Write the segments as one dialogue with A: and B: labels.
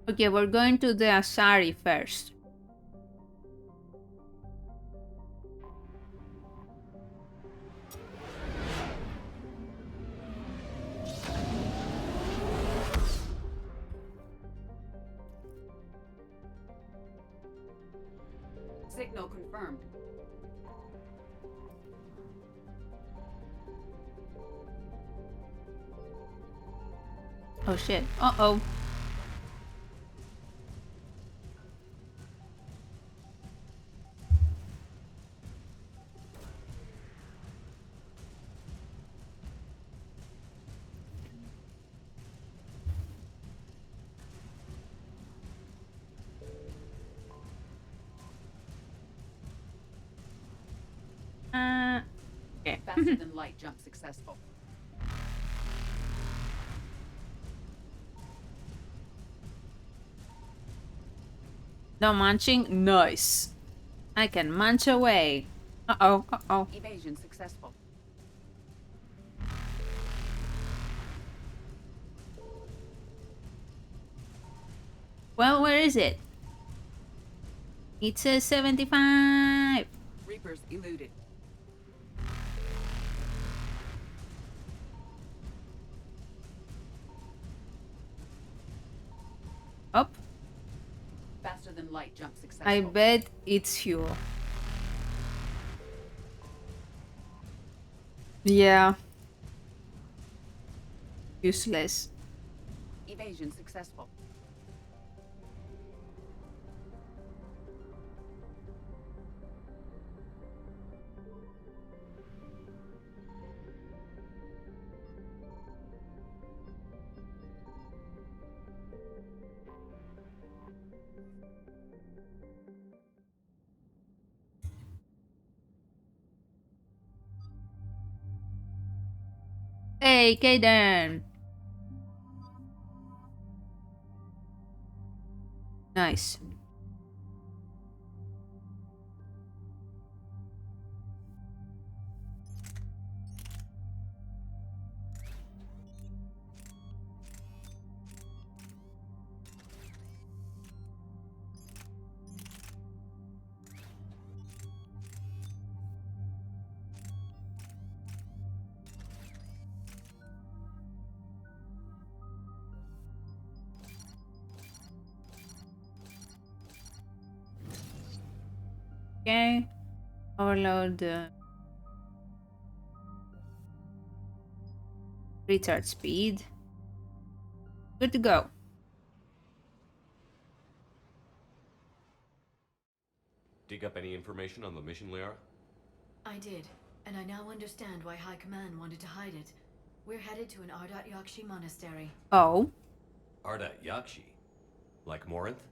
A: Okay, we're going to the Asari first.
B: Signal confirmed.
A: Oh shit. Uh-oh. Okay.
B: Faster than light jump successful.
A: No munching? Nice. I can munch away. Uh-oh, uh-oh.
B: Evasion successful.
A: Well, where is it? It says 75.
B: Reapers eluded.
A: Up.
B: Faster than light jump successful.
A: I bet it's fuel. Yeah. Useless.
B: Evasion successful.
A: Hey, Kaidan. Nice. Okay. Overload retard speed. Good to go.
C: Dig up any information on the mission, Liara?
D: I did, and I now understand why High Command wanted to hide it. We're headed to an Ardat Yakshi monastery.
A: Oh.
C: Ardat Yakshi? Like Morinth?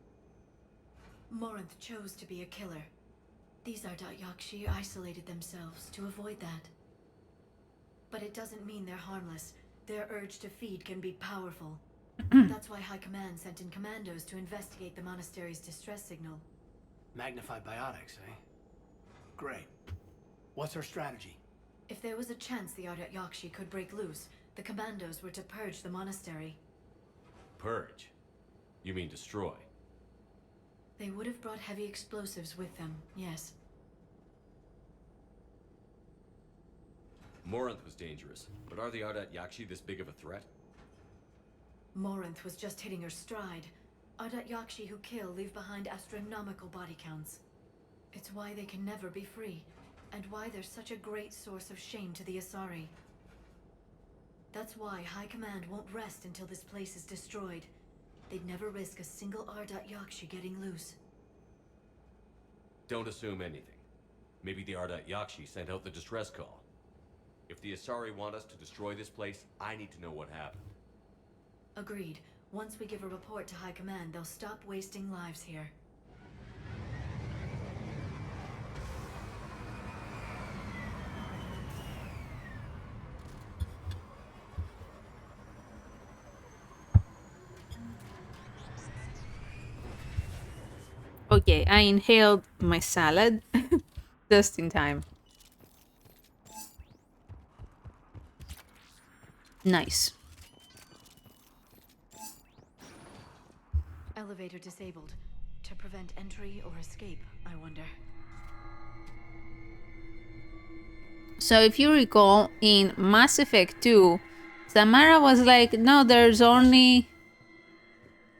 D: Morinth chose to be a killer. These Ardat Yakshi isolated themselves to avoid that. But it doesn't mean they're harmless. Their urge to feed can be powerful. That's why High Command sent in commandos to investigate the monastery's distress signal.
E: Magnified biotics, eh? Great. What's our strategy?
D: If there was a chance the Ardat Yakshi could break loose, the commandos were to purge the monastery.
C: Purge? You mean destroy?
D: They would have brought heavy explosives with them, yes.
C: Morinth was dangerous, but are the Ardat Yakshi this big of a threat?
D: Morinth was just hitting her stride. Ardat Yakshi who kill leave behind astronomical body counts. It's why they can never be free, and why they're such a great source of shame to the Asari. That's why High Command won't rest until this place is destroyed. They'd never risk a single Ardat Yakshi getting loose.
C: Don't assume anything. Maybe the Ardat Yakshi sent out the distress call. If the Asari want us to destroy this place, I need to know what happened.
D: Agreed. Once we give a report to High Command, they'll stop wasting lives here.
A: Okay, I inhaled my salad just in time. Nice.
D: elevator disabled. To prevent entry or escape, I wonder.
A: So if you recall, in Mass Effect 2, Samara was like, no, there's only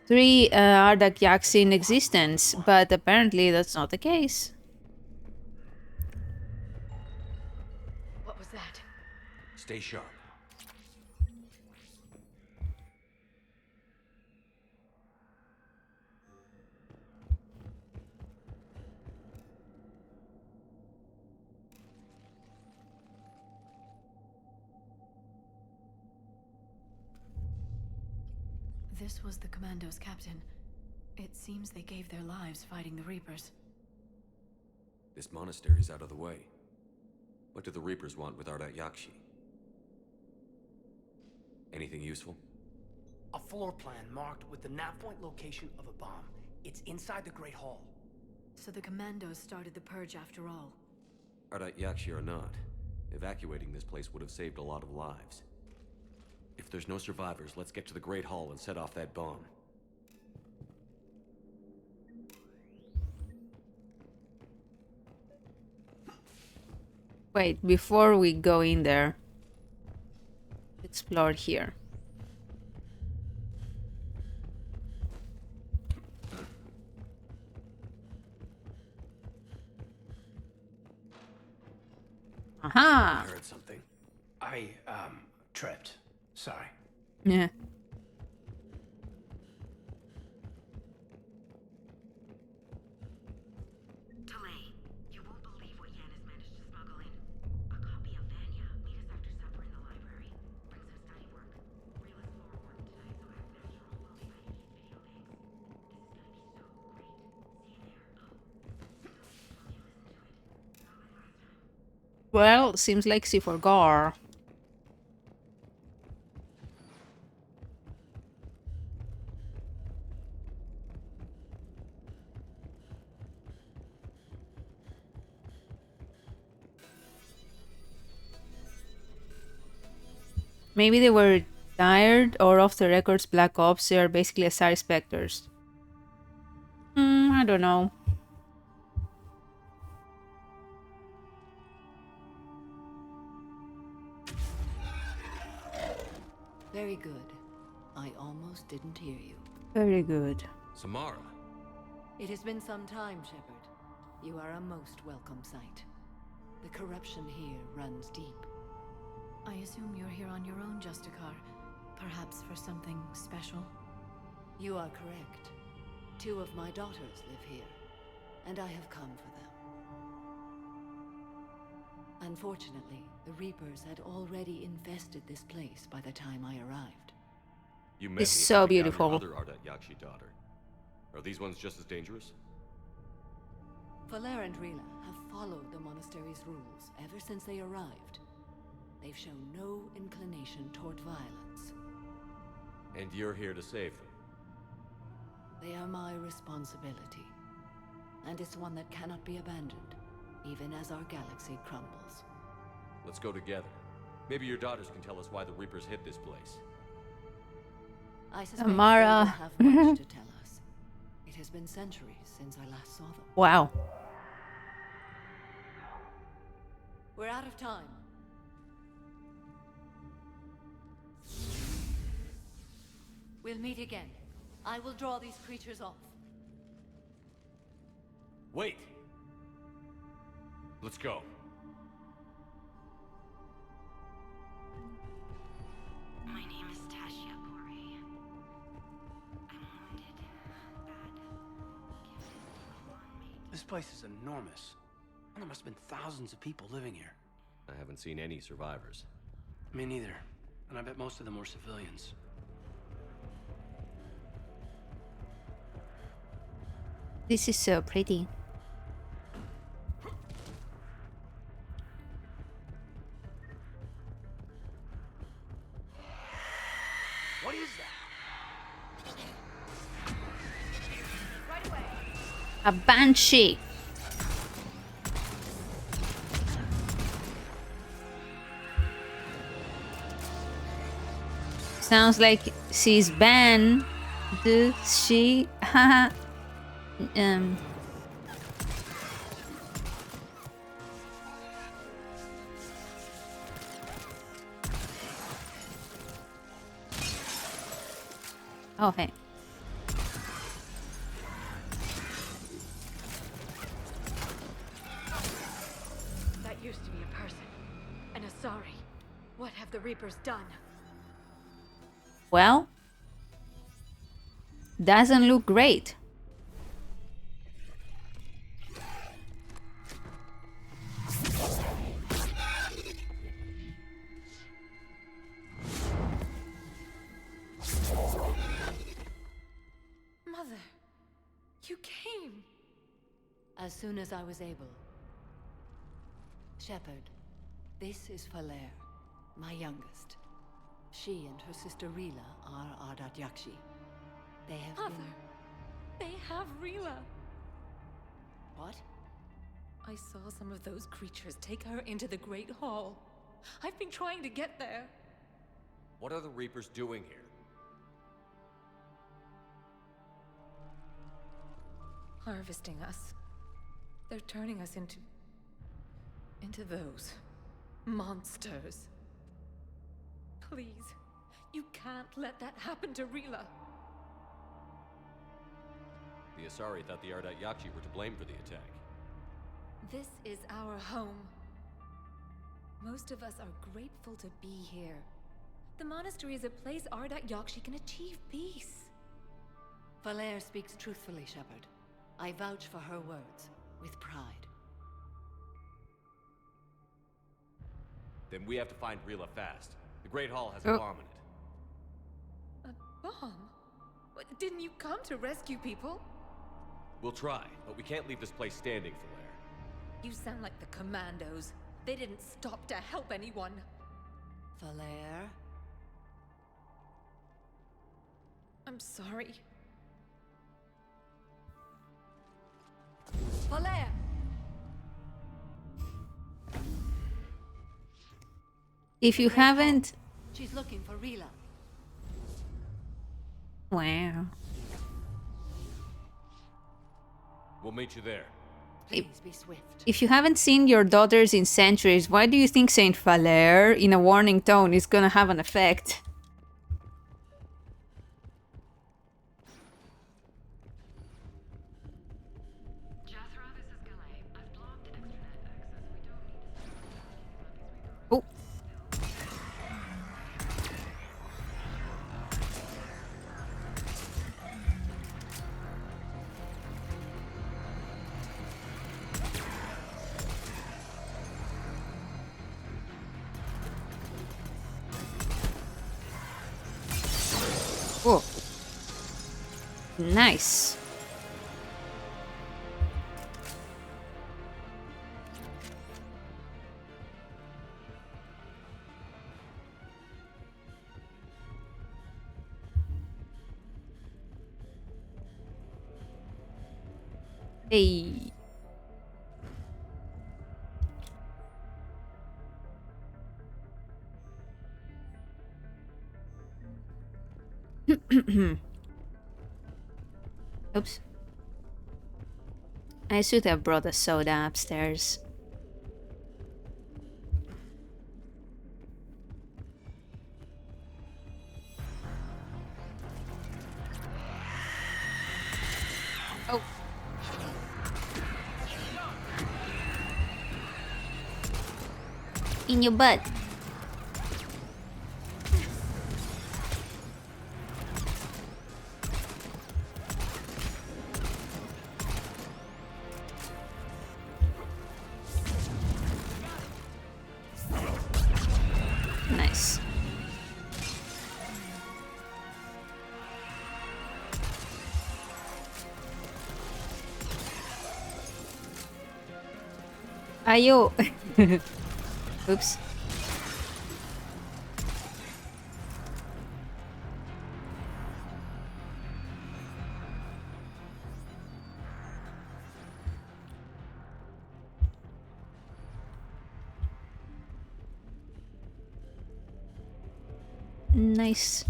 A: 3 Ardak Yaks in existence, but apparently that's not the case.
D: What was that?
C: Stay sharp.
D: This was the Commando's captain. It seems they gave their lives fighting the Reapers.
C: This monastery's out of the way. What do the Reapers want with Ardat Yakshi? Anything useful?
E: A floor plan marked with the nav point location of a bomb. It's inside the Great Hall.
D: So the Commandos started the purge after all.
C: Ardat Yakshi or not, evacuating this place would have saved a lot of lives. If there's no survivors, let's get to the Great Hall and set off that bomb.
A: Wait, before we go in there, explore here. Aha!
E: I heard something. I, tripped. Sorry.
A: Yeah.
F: Delay. You won't believe what Yan has managed to smuggle in. A copy of Vanya. Meet us after supper in the library. Bring some study work. Real is more work tonight, so act natural while we edit his video banks. This is gonna be so great. See you there. Oh, don't you listen to it. Not like last time.
A: Well, seems like C4GAR. Maybe they were tired or off the records Black Ops. They are basically Asari Spectres. I don't know.
G: Very good. I almost didn't hear you.
A: Very good.
C: Samara.
G: It has been some time, Shepard. You are a most welcome sight. The corruption here runs deep.
D: I assume you're here on your own, Justicar. Perhaps for something special?
G: You are correct. 2 of my daughters live here, and I have come for them. Unfortunately, the Reapers had already infested this place by the time I arrived.
C: You met
A: It's
C: me
A: so
C: hunting down
A: beautiful.
C: your other Ardat Yakshi daughter. Are these ones just as dangerous?
G: Faler and Rila have followed the monastery's rules ever since they arrived. They've shown no inclination toward violence.
C: And you're here to save them.
G: They are my responsibility, and it's one that cannot be abandoned, even as our galaxy crumbles.
C: Let's go together. Maybe your daughters can tell us why the Reapers hit this place.
G: I suspect
A: Samara.
G: they will have much to tell us. It has been centuries since I last saw them.
A: Wow.
G: We're out of time. We'll meet again. I will draw these creatures off.
C: Wait! Let's go.
F: My name is Tasha Bore. I'm wounded. Bad. Gifted. Unmade.
E: This place is enormous. There must have been thousands of people living here.
C: I haven't seen any survivors.
E: Me neither. And I bet most of them were civilians.
A: This is so pretty.
E: What is that?
F: Right away.
A: A banshee. Sounds like she's banned. She. Haha. um. Oh, hey.
D: That used to be a person. An Asari. What have the Reapers done?
A: Well, doesn't look great.
D: Mother, you came.
G: As soon as I was able. Shepard, this is Falair, my youngest. She and her sister Rila are Ardat Yakshi. They have
D: Mother,
G: been...
D: they have Rila.
G: What?
D: I saw some of those creatures take her into the Great Hall. I've been trying to get there.
C: What are the Reapers doing here?
D: Harvesting us. They're turning us into those monsters. Please, you can't let that happen to Rila.
C: The Asari thought the Ardat Yakshi were to blame for the attack.
D: This is our home. Most of us are grateful to be here. The monastery is a place Ardat Yakshi can achieve peace.
G: Falair speaks truthfully, Shepard. I vouch for her words, with pride.
C: Then we have to find Rila fast. The Great Hall has
A: Oh.
C: a bomb in it.
D: A bomb? What, didn't you come to rescue people?
C: We'll try, but we can't leave this place standing, Falair.
D: You sound like the commandos. They didn't stop to help anyone.
G: Falair?
D: I'm sorry.
G: Falair!
A: If you haven't...
G: She's looking for Rila.
A: Wow.
C: We'll meet you there.
G: Please be swift.
A: If you haven't seen your daughters in centuries, why do you think Saint Falair, in a warning tone, is gonna have an effect?
F: Jethro, this is Galay. I've blocked extranet access. We don't need to see
A: Oh. Oh. Nice. Hey. Oops. I should have brought a soda upstairs. Oh. In your butt. Nice. Ayo. Oops. Nice.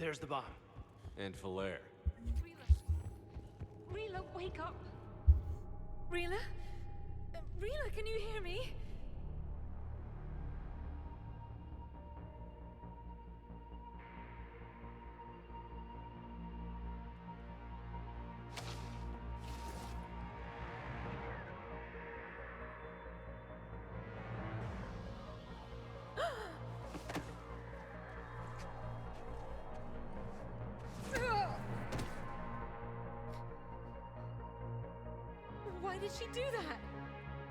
E: There's the bomb.
C: And Falair.
H: Rila, wake up! Rila? Rila, can you hear me? Why did she do that?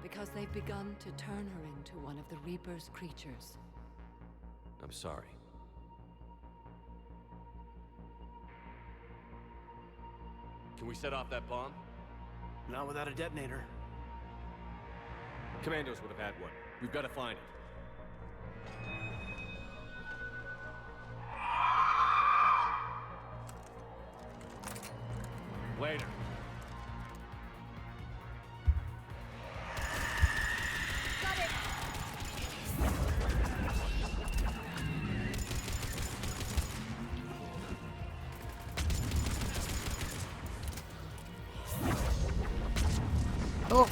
G: Because they've begun to turn her into one of the Reaper's creatures.
C: I'm sorry. Can we set off that bomb?
E: Not without a detonator.
C: Commandos would have had one. We've got to find it. Later.
H: Got it!
A: Oh.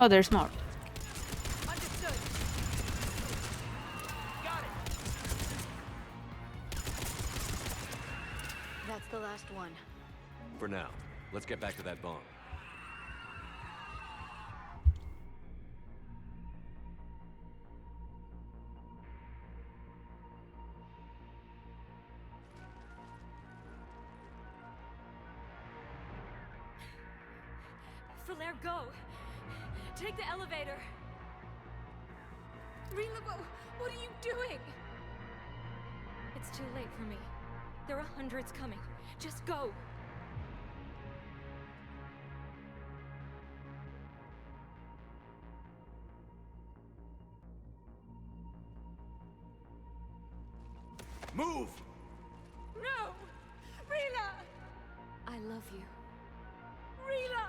A: Oh, there's more.
H: Understood.
E: Got it!
D: That's the last one.
C: For now, let's get back to that bomb.
H: Falair, go! Take the elevator! Rila, what are you doing? It's too late for me. There are hundreds coming. Just go!
C: Move!
H: No! Rila! I love you. Rila!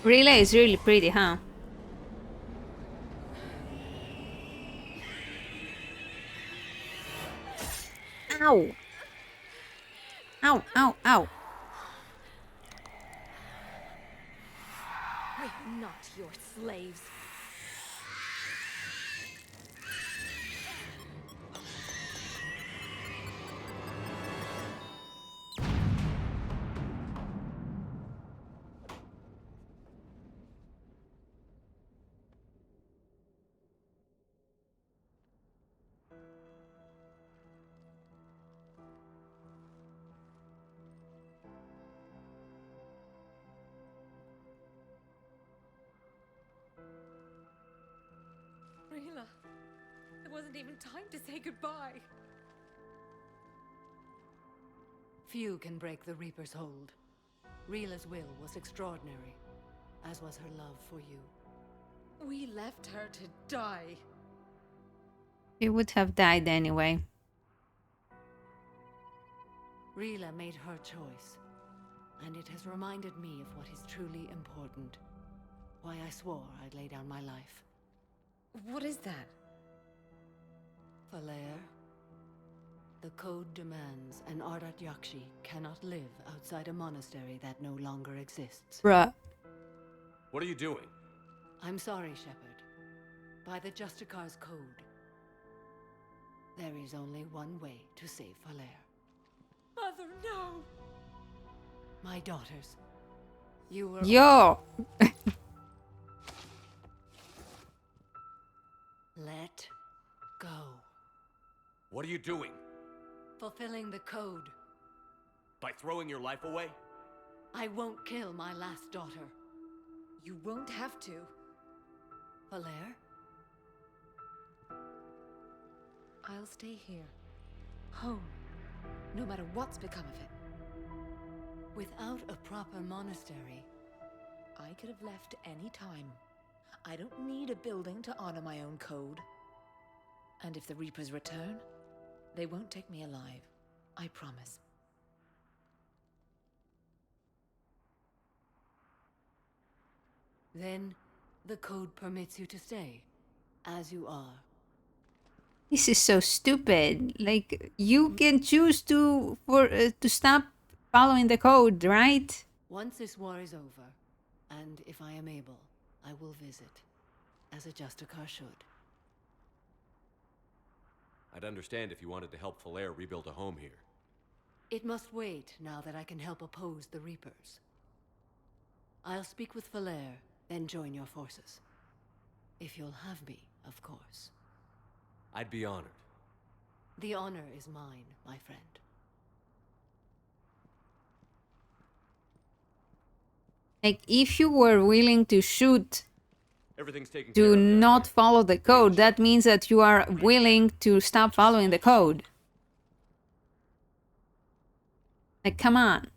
A: Relay is really pretty, huh? Ow! Ow, ow, ow.
H: We're not your slaves. Rila, it wasn't even time to say goodbye.
G: Few can break the Reaper's hold. Rila's will was extraordinary, as was her love for you.
H: We left her to die.
A: He would have died anyway.
G: Rila made her choice, and it has reminded me of what is truly important. Why I swore I'd lay down my life.
H: What is that?
G: Falair, the code demands an Ardat Yakshi cannot live outside a monastery that no longer exists.
A: Bruh.
C: What are you doing?
G: I'm sorry, Shepard. By the Justicar's code, there is only one way to save Falair.
H: Mother, no!
G: My daughters, you were...
A: Yo!
G: Let go.
C: What are you doing?
G: Fulfilling the code.
C: By throwing your life away?
G: I won't kill my last daughter.
H: You won't have to.
G: Valaire?
H: I'll stay here. Home. No matter what's become of it.
G: Without a proper monastery,
H: I could have left any time. I don't need a building to honor my own code. And if the Reapers return, they won't take me alive. I promise.
G: then the code permits you to stay, as you are.
A: This is so stupid. Like, you can choose to stop following the code, right?
G: Once this war is over, and if I am able, I will visit, as a Justicar should.
C: I'd understand if you wanted to help Valaire rebuild a home here.
G: It must wait now that I can help oppose the Reapers. I'll speak with Valaire, then join your forces. If you'll have me, of course.
C: I'd be honored.
G: The honor is mine, my friend.
A: Like, if you were willing to shoot
C: Everything's taken care
A: to
C: of down
A: not
C: here.
A: follow the code, that means that you are willing to stop following the code. Like, come on.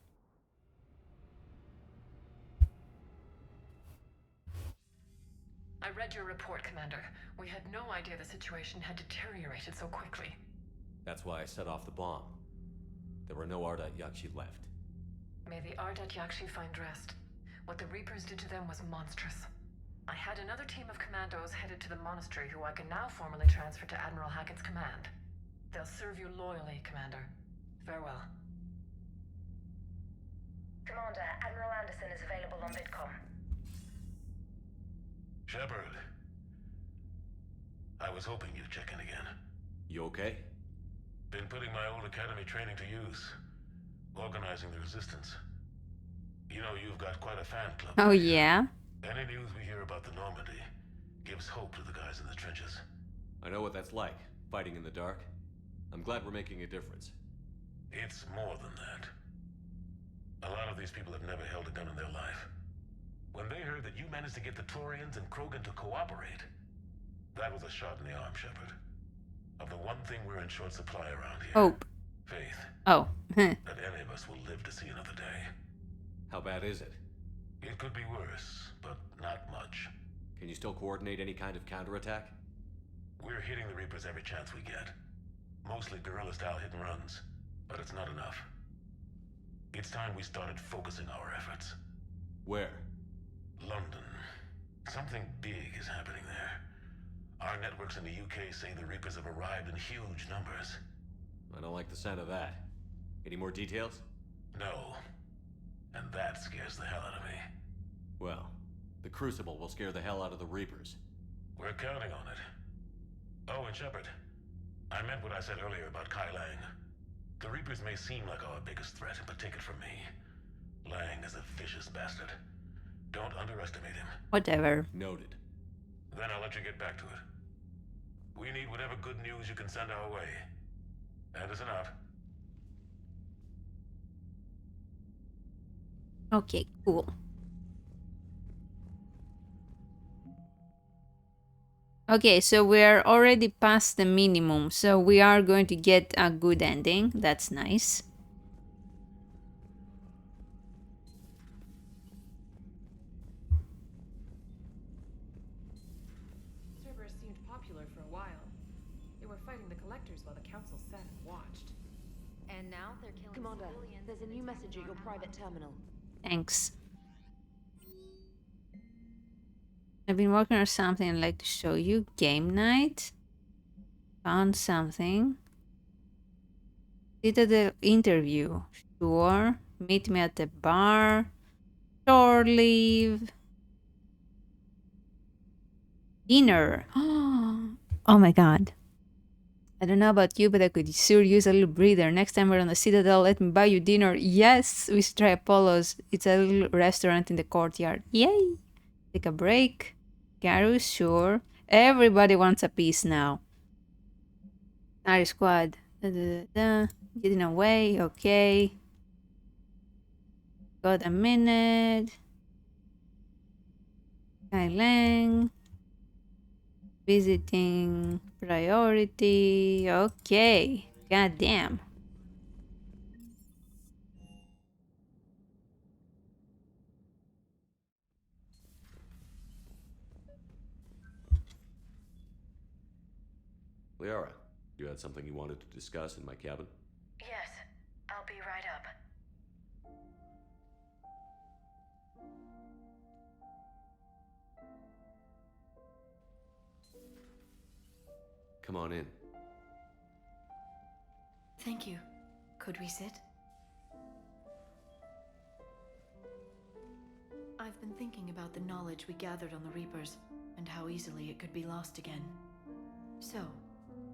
I: I read your report, Commander. We had no idea the situation had deteriorated so quickly.
C: That's why I set off the bomb. There were no Ardat Yakshi left.
I: May the Ardat Yakshi find rest. What the Reapers did to them was monstrous. I had another team of commandos headed to the monastery who I can now formally transfer to Admiral Hackett's command. They'll serve you loyally, Commander. Farewell.
F: Commander, Admiral Anderson is available on VidCom.
J: Shepard. I was hoping you'd check in again.
C: You okay?
J: Been putting my old academy training to use. Organizing the resistance. You know, you've got quite a fan club.
A: Oh, yeah?
J: Any news we hear about the Normandy gives hope to the guys in the trenches.
C: I know what that's like, fighting in the dark. I'm glad we're making a difference.
J: It's more than that. A lot of these people have never held a gun in their life. When they heard that you managed to get the Turians and Krogan to cooperate, that was a shot in the arm, Shepard. Of the one thing we're in short supply around here.
A: Hope.
J: Faith.
A: Oh.
J: That any of us will live to see another day.
C: How bad is it?
J: It could be worse, but not much.
C: Can you still coordinate any kind of counterattack?
J: We're hitting the Reapers every chance we get. Mostly guerrilla-style hit-and-runs, but it's not enough. It's time we started focusing our efforts.
C: Where?
J: London. Something big is happening there. Our networks in the UK say the Reapers have arrived in huge numbers.
C: I don't like the sound of that. Any more details?
J: No. And that scares the hell out of me.
C: Well, the Crucible will scare the hell out of the Reapers.
J: We're counting on it. Oh, and Shepard, I meant what I said earlier about Kai Lang. The Reapers may seem like our biggest threat, but take it from me. Lang is a vicious bastard. Don't underestimate him.
A: Whatever.
C: Noted.
J: Then I'll let you get back to it. We need whatever good news you can send our way. Anderson out.
A: Okay, cool. Okay, so we're already past the minimum, so we are going to get a good ending. That's nice.
I: Cerberus seemed popular for a while. They were fighting the Collectors while the Council sat and watched.
H: And now they're killing
K: Commander,
H: civilians.
K: there's a new message at your private terminal.
A: Thanks. I've been working on something I'd like to show you. Game night. Found something. Did the interview. Sure. Meet me at the bar. Shore leave. Dinner. Oh my god. I don't know about you, but I could sure use a little breather. Next time we're on the Citadel, let me buy you dinner. Yes, we should try Apollo's. It's a little restaurant in the courtyard. Yay! Take a break. Garus, sure. Everybody wants a piece now. Irish squad. Getting away, okay. Got a minute. Kaidan. Visiting priority. Okay. Goddamn.
C: Liara, you had something you wanted to discuss in my cabin?
I: Yes, I'll be right up.
C: Come on in.
D: Thank you. Could we sit? I've been thinking about the knowledge we gathered on the Reapers, and how easily it could be lost again. So,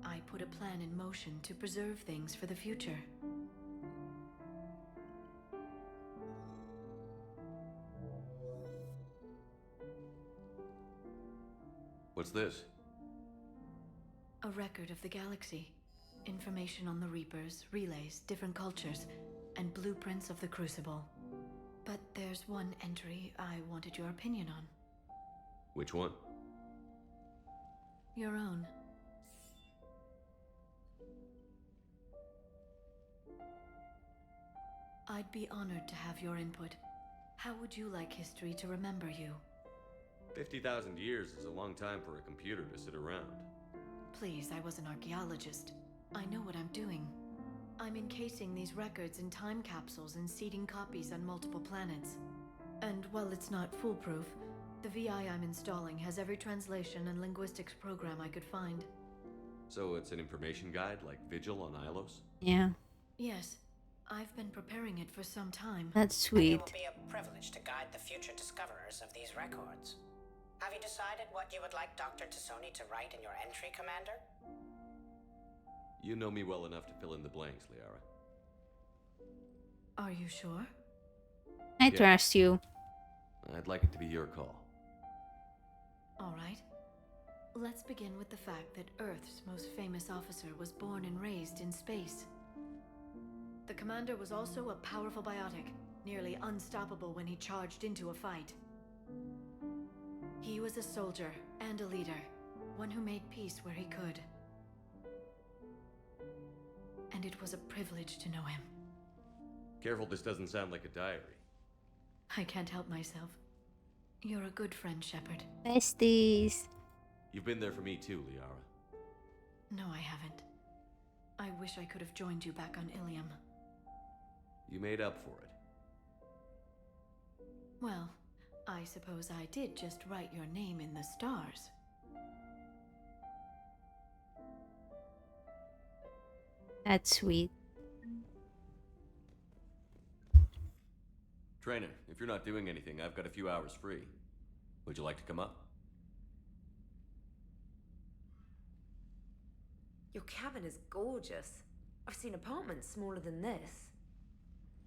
D: I put a plan in motion to preserve things for the future.
C: What's this?
D: A record of the galaxy. Information on the Reapers, relays, different cultures, and blueprints of the Crucible. But there's one entry I wanted your opinion on.
C: Which one?
D: Your own. I'd be honored to have your input. How would you like history to remember you?
C: 50,000 years is a long time for a computer to sit around.
D: Please, I was an archaeologist. I know what I'm doing. I'm encasing these records in time capsules and seeding copies on multiple planets. And while it's not foolproof, the VI I'm installing has every translation and linguistics program I could find.
C: So it's an information guide like Vigil on Ilos?
A: Yeah.
D: Yes, I've been preparing it for some time.
A: That's
L: It
A: sweet.
L: will be a privilege to guide the future discoverers of these records. Have you decided what you would like Dr. Tassoni to write in your entry, Commander?
C: You know me well enough to fill in the blanks, Liara.
D: Are you sure?
A: I
C: Yeah.
A: trust you.
C: I'd like it to be your call.
D: All right. Let's begin with the fact that Earth's most famous officer was born and raised in space. The commander was also a powerful biotic, nearly unstoppable when he charged into a fight. He was a soldier and a leader, one who made peace where he could. And it was a privilege to know him.
C: Careful, this doesn't sound like a diary.
D: I can't help myself. You're a good friend, Shepard.
A: Besties.
C: You've been there for me too, Liara.
D: No, I haven't. I wish I could have joined you back on Ilium.
C: You made up for it.
D: Well, I suppose I did just write your name in the stars.
A: That's sweet.
C: Trainer, if you're not doing anything, I've got a few hours free. Would you like to come up?
H: Your cabin is gorgeous. I've seen apartments smaller than this.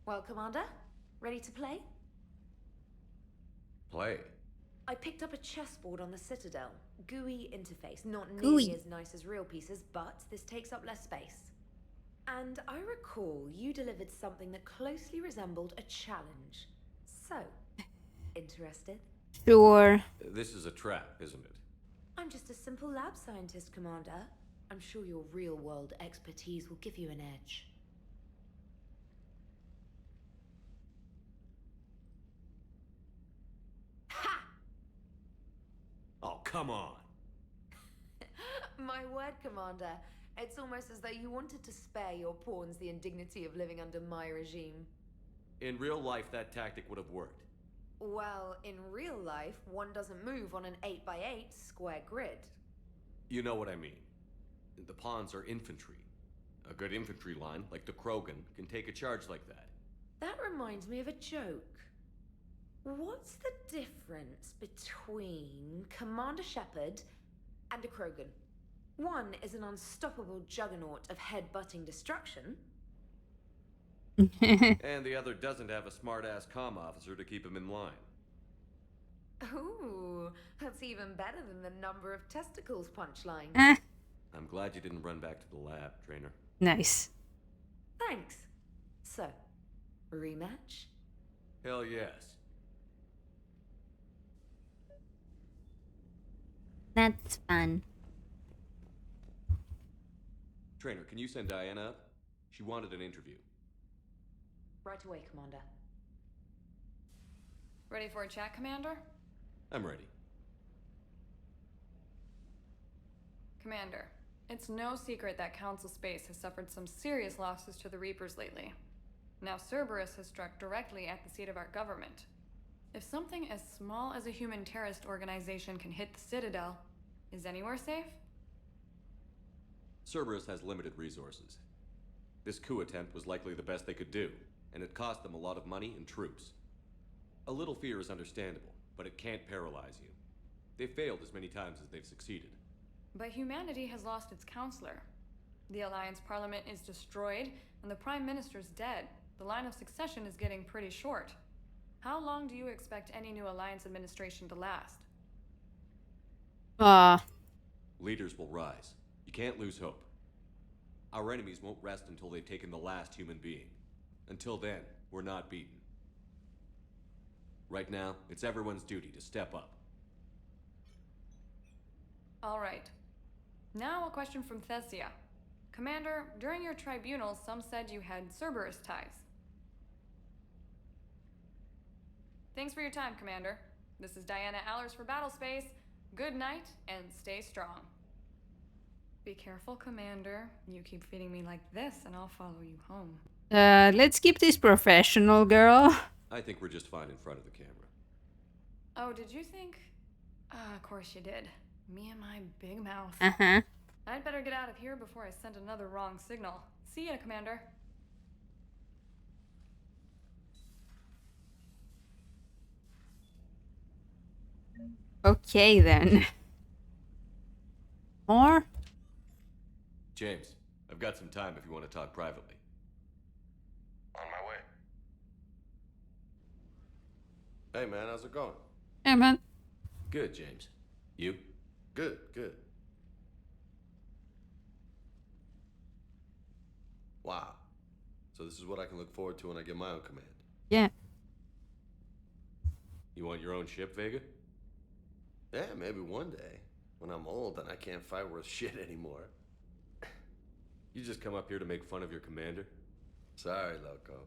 H: Well, Commander, ready to play?
C: Play.
H: I picked up a chessboard on the Citadel. GUI interface, not
A: GUI.
H: nearly as nice as real pieces, but this takes up less space. And I recall you delivered something that closely resembled a challenge. So, interested?
A: Sure.
C: This is a trap, isn't it?
H: I'm just a simple lab scientist, Commander. I'm sure your real-world expertise will give you an edge. Ha!
C: Oh, come on!
H: My word, Commander. It's almost as though you wanted to spare your pawns the indignity of living under my regime.
C: In real life, that tactic would have worked.
H: Well, in real life, one doesn't move on an 8x8 square grid.
C: You know what I mean. The pawns are infantry. A good infantry line, like the Krogan, can take a charge like that.
H: That reminds me of a joke. What's the difference between Commander Shepard and a Krogan? One is an unstoppable juggernaut of head-butting destruction.
C: And the other doesn't have a smart-ass comm officer to keep him in line.
H: Ooh, that's even better than the number of testicles punchline.
C: I'm glad you didn't run back to the lab, Trainer.
A: Nice.
H: Thanks. So, rematch?
C: Hell yes.
A: That's fun.
C: Trainer, can you send Diana up? She wanted an interview.
H: Right away, Commander.
M: Ready for a chat, Commander?
C: I'm ready.
M: Commander, it's no secret that Council Space has suffered some serious losses to the Reapers lately. Now Cerberus has struck directly at the seat of our government. If something as small as a human terrorist organization can hit the Citadel, is anywhere safe?
C: Cerberus has limited resources. This coup attempt was likely the best they could do, and it cost them a lot of money and troops. A little fear is understandable, but it can't paralyze you. They've failed as many times as they've succeeded.
M: But humanity has lost its counselor. The Alliance Parliament is destroyed, and the Prime Minister's dead. The line of succession is getting pretty short. How long do you expect any new Alliance administration to last?
C: Leaders will rise. You can't lose hope. Our enemies won't rest until they've taken the last human being. Until then, we're not beaten. Right now, it's everyone's duty to step up.
M: All right. Now a question from Thessia. Commander, during your tribunal, some said you had Cerberus ties. Thanks for your time, Commander. This is Diana Allers for Battlespace. Good night, and stay strong. Be careful, Commander. You keep feeding me like this, and I'll follow you home.
A: Let's keep this professional, girl.
C: I think we're just fine in front of the camera.
M: Oh, did you think? Of course you did. Me and my big mouth.
A: Uh-huh.
M: I'd better get out of here before I send another wrong signal. See ya, Commander.
A: Okay, then. More?
C: James, I've got some time if you want to talk privately.
J: On my way.
N: Hey man, how's it going?
A: Hey, man.
C: Good, James. You?
N: Good, good. Wow. So this is what I can look forward to when I get my own command.
A: Yeah.
C: You want your own ship, Vega?
N: Yeah, maybe one day. When I'm old and I can't fight worth shit anymore.
C: You just come up here to make fun of your commander?
N: Sorry, loco.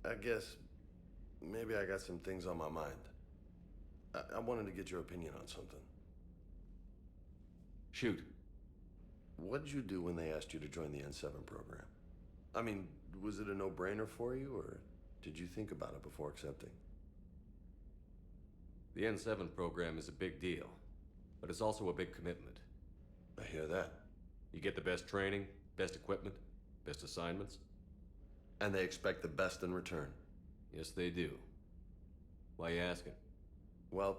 N: I guess maybe I got some things on my mind. I wanted to get your opinion on something.
C: Shoot.
N: What did you do when they asked you to join the N7 program? I mean, was it a no-brainer for you, or did you think about it before accepting?
C: The N7 program is a big deal, but it's also a big commitment.
N: I hear that.
C: You get the best training, best equipment, best assignments.
N: And they expect the best in return.
C: Yes, they do. Why you asking?
N: Well,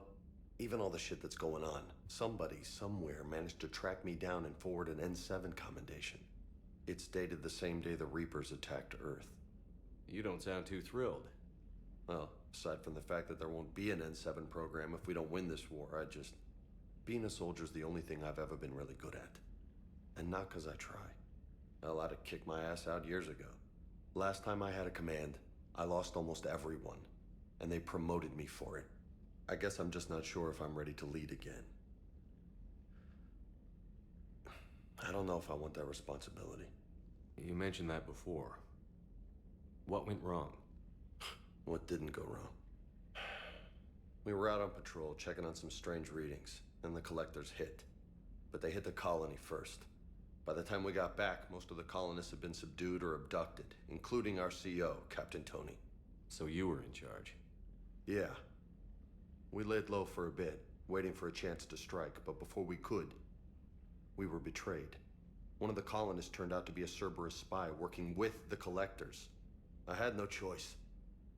N: even all the shit that's going on, somebody somewhere managed to track me down and forward an N7 commendation. It's dated the same day the Reapers attacked Earth.
C: You don't sound too thrilled.
N: Well, aside from the fact that there won't be an N7 program if we don't win this war, being a soldier's the only thing I've ever been really good at. And not 'cause I try. Hell, I'd have kicked my ass out years ago. Last time I had a command, I lost almost everyone, and they promoted me for it. I guess I'm just not sure if I'm ready to lead again. I don't know if I want that responsibility.
C: You mentioned that before. What went wrong?
N: What didn't go wrong? We were out on patrol, checking on some strange readings, and the collectors hit. But they hit the colony first. By the time we got back, most of the colonists had been subdued or abducted, including our CO, Captain Tony.
C: So you were in charge?
N: Yeah. We laid low for a bit, waiting for a chance to strike, but before we could, we were betrayed. One of the colonists turned out to be a Cerberus spy working with the collectors. I had no choice.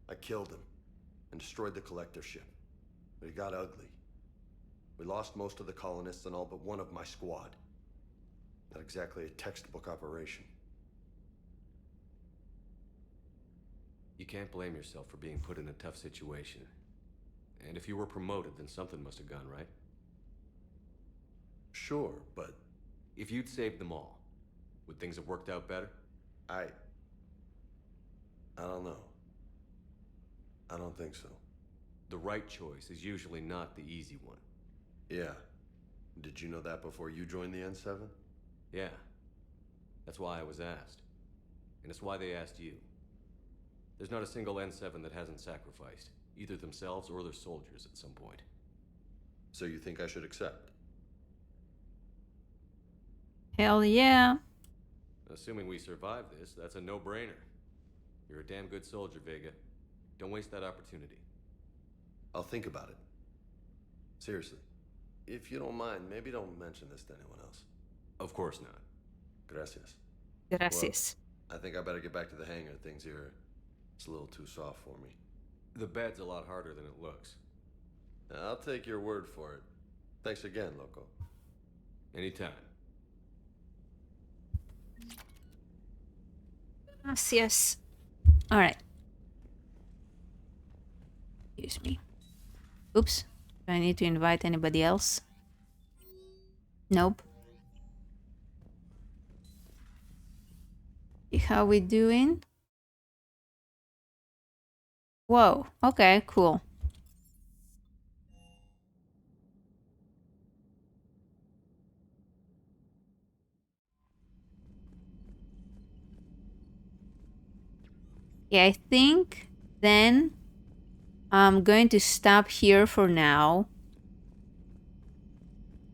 N: I killed him and destroyed the collector ship. But it got ugly. We lost most of the colonists and all but one of my squad. Not exactly a textbook operation.
C: You can't blame yourself for being put in a tough situation. And if you were promoted, then something must have gone right.
N: Sure, but...
C: If you'd saved them all, would things have worked out better?
N: I don't know. I don't think so.
C: The right choice is usually not the easy one.
N: Yeah. Did you know that before you joined the N7?
C: Yeah. That's why I was asked. And it's why they asked you. There's not a single N7 that hasn't sacrificed, either themselves or their soldiers at some point.
N: So you think I should accept?
A: Hell yeah.
C: Assuming we survive this, that's a no-brainer. You're a damn good soldier, Vega. Don't waste that opportunity.
N: I'll think about it. Seriously. If you don't mind, maybe don't mention this to anyone else.
C: Of course not.
N: Gracias.
A: Gracias.
N: Well, I think I better get back to the hangar. Things here, it's a little too soft for me.
C: The bed's a lot harder than it looks.
N: I'll take your word for it. Thanks again, Loco.
C: Anytime.
A: Gracias. All right. Excuse me. Oops. Do I need to invite anybody else? Nope. How we doing? Whoa. Okay, cool. Yeah, I think then I'm going to stop here for now.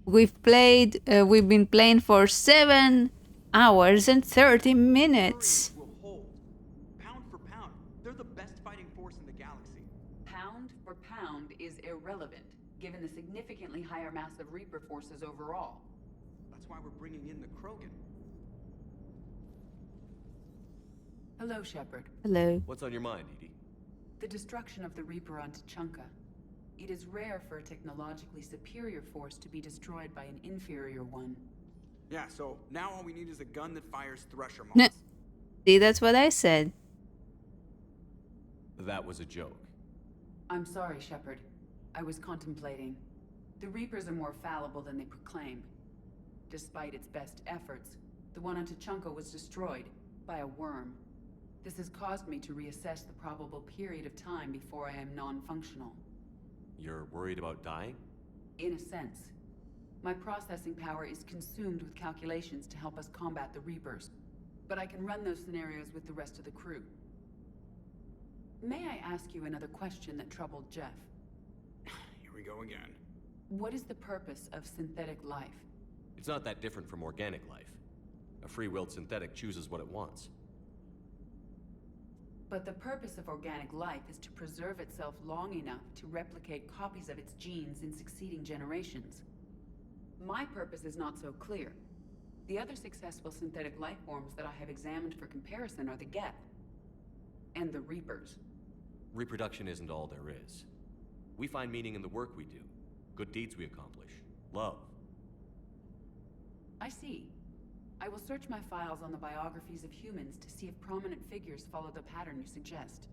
A: We've been playing for 7 hours and 30 minutes.
O: Will hold. Pound for pound, they're the best fighting force in the galaxy.
B: Pound for pound is irrelevant, given the significantly higher mass of Reaper forces overall.
O: That's why we're bringing in the Krogan.
B: Hello, Shepard.
A: Hello.
C: What's on your mind, Edie?
B: The destruction of the Reaper on Tuchanka. It is rare for a technologically superior force to be destroyed by an inferior one.
O: Yeah, so now all we need is a gun that fires Thresher
A: Nah.
O: moths.
A: See, that's what I said.
C: That was a joke.
B: I'm sorry, Shepard. I was contemplating. The Reapers are more fallible than they proclaim. Despite its best efforts, the one on Tuchanka was destroyed by a worm. This has caused me to reassess the probable period of time before I am non-functional.
C: You're worried about dying?
B: In a sense. My processing power is consumed with calculations to help us combat the Reapers. But I can run those scenarios with the rest of the crew. May I ask you another question that troubled Jeff?
O: Here we go again.
B: What is the purpose of synthetic life?
C: It's not that different from organic life. A free-willed synthetic chooses what it wants.
B: But the purpose of organic life is to preserve itself long enough to replicate copies of its genes in succeeding generations. My purpose is not so clear. The other successful synthetic life forms that I have examined for comparison are the Geth and the Reapers.
C: Reproduction isn't all there is. We find meaning in the work we do, good deeds we accomplish, love.
B: I see. I will search my files on the biographies of humans to see if prominent figures follow the pattern you suggest.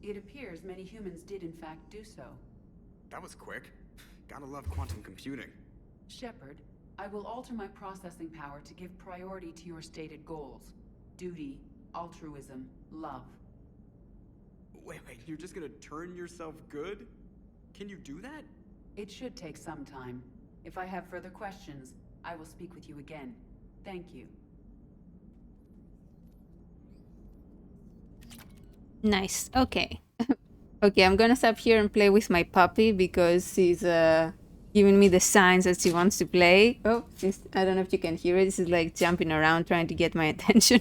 B: It appears many humans did in fact do so.
O: That was quick. Gotta love quantum computing.
B: Shepard, I will alter my processing power to give priority to your stated goals. Duty, altruism, love.
O: Wait, you're just gonna turn yourself good? Can you do that?
B: It should take some time. If I have further questions, I will speak with you again. Thank you.
A: Nice. Okay. Okay, I'm gonna stop here and play with my puppy because he's giving me the signs that she wants to play. Oh, I don't know if you can hear it. This is like jumping around trying to get my attention.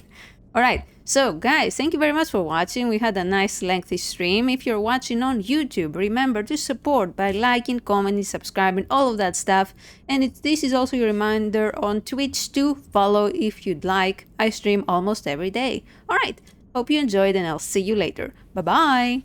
A: Alright, so guys, thank you very much for watching. We had a nice lengthy stream. If you're watching on YouTube, remember to support by liking, commenting, subscribing, all of that stuff. And this is also a reminder on Twitch to follow if you'd like. I stream almost every day. Alright, hope you enjoyed and I'll see you later. Bye-bye!